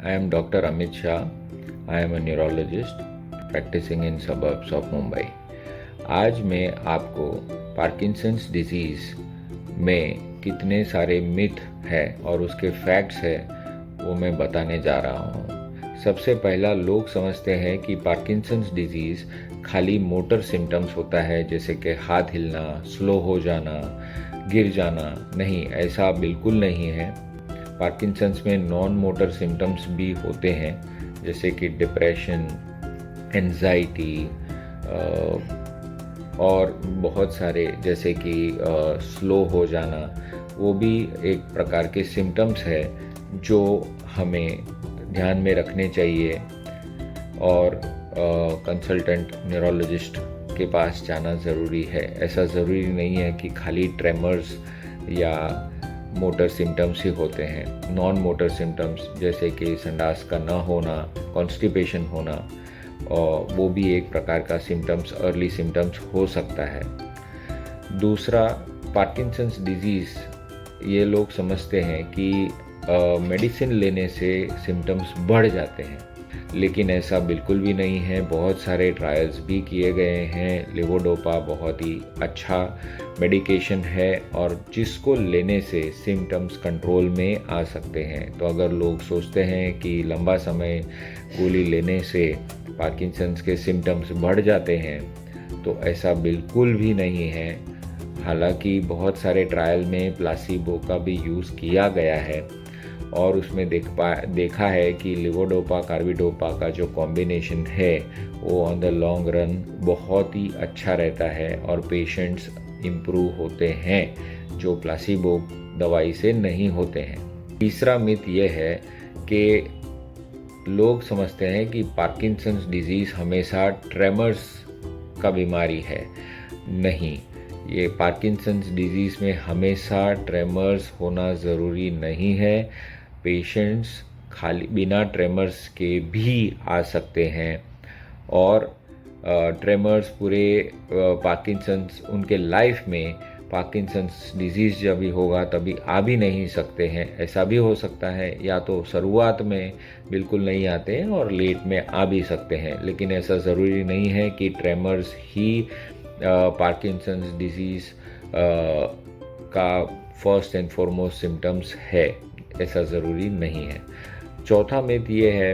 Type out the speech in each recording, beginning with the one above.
I am Dr. Amit Shah. I am a neurologist practicing in suburbs of Mumbai. आज मैं आपको Parkinson's disease में कितने सारे मिथ है और उसके फैक्ट्स है वो मैं बताने जा रहा हूँ। सबसे पहला, लोग समझते हैं कि पार्किंसंस डिजीज़ खाली मोटर सिम्टम्स होता है, जैसे कि हाथ हिलना, स्लो हो जाना, गिर जाना। नहीं, ऐसा बिल्कुल नहीं है। पार्किंसंस में नॉन मोटर सिम्टम्स भी होते हैं, जैसे कि डिप्रेशन, एंजाइटी और बहुत सारे, जैसे कि स्लो हो जाना। वो भी एक प्रकार के सिम्टम्स है जो हमें ध्यान में रखने चाहिए और कंसल्टेंट न्यूरोलॉजिस्ट के पास जाना ज़रूरी है। ऐसा ज़रूरी नहीं है कि खाली ट्रेमर्स या मोटर सिम्टम्स ही होते हैं। नॉन मोटर सिम्टम्स जैसे कि संडास का ना होना, कॉन्स्टिपेशन होना, और वो भी एक प्रकार का सिम्टम्स, अर्ली सिम्टम्स हो सकता है। दूसरा, पार्किंसंस डिजीज़, ये लोग समझते हैं कि मेडिसिन लेने से सिम्टम्स बढ़ जाते हैं, लेकिन ऐसा बिल्कुल भी नहीं है। बहुत सारे ट्रायल्स भी किए गए हैं। लेवोडोपा बहुत ही अच्छा मेडिकेशन है और जिसको लेने से सिम्टम्स कंट्रोल में आ सकते हैं। तो अगर लोग सोचते हैं कि लंबा समय गोली लेने से पार्किंसंस के सिम्टम्स बढ़ जाते हैं, तो ऐसा बिल्कुल भी नहीं है। हालांकि बहुत सारे ट्रायल में प्लासिबो का भी यूज़ किया गया है और उसमें देखा है कि लेवोडोपा कार्बिडोपा का जो कॉम्बिनेशन है वो ऑन द लॉन्ग रन बहुत ही अच्छा रहता है और पेशेंट्स इम्प्रूव होते हैं, जो प्लासिबो दवाई से नहीं होते हैं। तीसरा मिथ ये है कि लोग समझते हैं कि पार्किंसंस डिजीज़ हमेशा ट्रेमर्स का बीमारी है। नहीं, ये पार्किंसंस डिजीज़ में हमेशा ट्रेमर्स होना ज़रूरी नहीं है। पेशेंट्स खाली बिना ट्रेमर्स के भी आ सकते हैं और ट्रेमर्स पूरे पार्किंसंस उनके लाइफ में पार्किंसंस डिजीज़ जब भी होगा तभी आ भी नहीं सकते हैं। ऐसा भी हो सकता है, या तो शुरुआत में बिल्कुल नहीं आते हैं और लेट में आ भी सकते हैं, लेकिन ऐसा ज़रूरी नहीं है कि ट्रेमर्स ही पार्किंसंस डिजीज़ का फर्स्ट एंड फॉरमोस्ट सिम्टम्स है। ऐसा ज़रूरी नहीं है। चौथा मिथ ये है,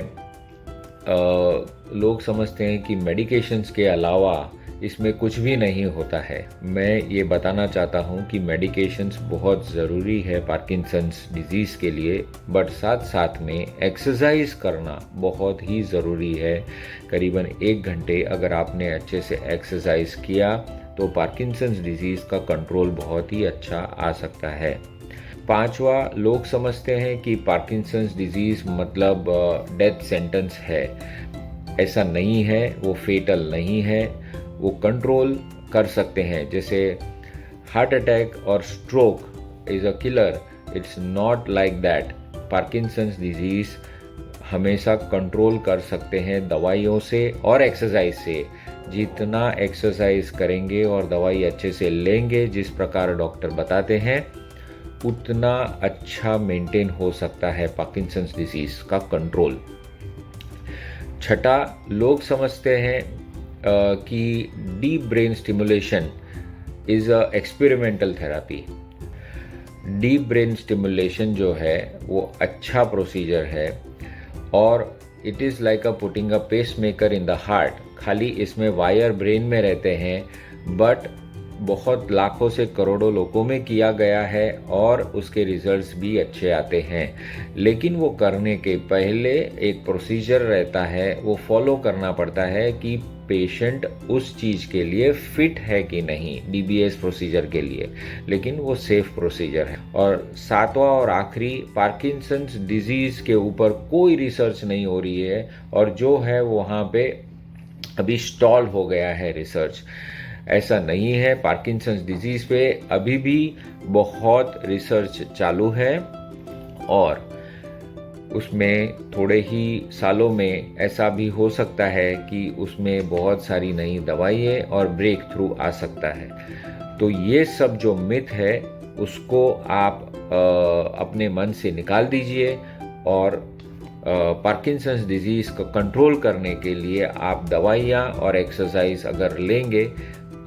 लोग समझते हैं कि मेडिकेशंस के अलावा इसमें कुछ भी नहीं होता है। मैं ये बताना चाहता हूँ कि मेडिकेशंस बहुत ज़रूरी है पार्किंसंस डिजीज़ के लिए, बट साथ साथ में एक्सरसाइज करना बहुत ही ज़रूरी है। करीबन 1 घंटे अगर आपने अच्छे से एक्सरसाइज किया तो पार्किंसंस डिजीज़ का कंट्रोल बहुत ही अच्छा आ सकता है। पांचवा, लोग समझते हैं कि पार्किंसंस डिजीज़ मतलब डेथ सेंटेंस है। ऐसा नहीं है, वो फेटल नहीं है, वो कंट्रोल कर सकते हैं। जैसे हार्ट अटैक और stroke is a killer, it's not like that. Parkinson's disease हमेशा कंट्रोल कर सकते हैं दवाइयों से और एक्सरसाइज से। जितना एक्सरसाइज करेंगे और दवाई अच्छे से लेंगे, जिस प्रकार डॉक्टर बताते हैं, उतना अच्छा मेंटेन हो सकता है पार्किंसंस डिजीज़ का कंट्रोल। छठा, लोग समझते हैं कि deep brain stimulation is a experimental therapy. Deep brain stimulation जो है वो अच्छा प्रोसीजर है और it is like a putting a pacemaker in the heart. खाली इसमें वायर ब्रेन में रहते हैं, बट बहुत लाखों से करोड़ों लोगों में किया गया है और उसके रिजल्ट्स भी अच्छे आते हैं। लेकिन वो करने के पहले एक प्रोसीजर रहता है, वो फॉलो करना पड़ता है कि पेशेंट उस चीज़ के लिए फिट है कि नहीं, डीबीएस प्रोसीजर के लिए। लेकिन वो सेफ प्रोसीजर है। और सातवां और आखिरी, पार्किंसंस डिजीज़ के ऊपर कोई रिसर्च नहीं हो रही है और जो है वहाँ पे अभी स्टॉल हो गया है रिसर्च। ऐसा नहीं है। पार्किंसंस डिजीज़ पे अभी भी बहुत रिसर्च चालू है और उसमें थोड़े ही सालों में ऐसा भी हो सकता है कि उसमें बहुत सारी नई दवाइयाँ और ब्रेक थ्रू आ सकता है। तो ये सब जो मिथ है उसको आप अपने मन से निकाल दीजिए और पार्किंसंस डिजीज़ को कंट्रोल करने के लिए आप दवाइयाँ और एक्सरसाइज अगर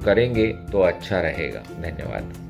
करेंगे तो अच्छा रहेगा। धन्यवाद।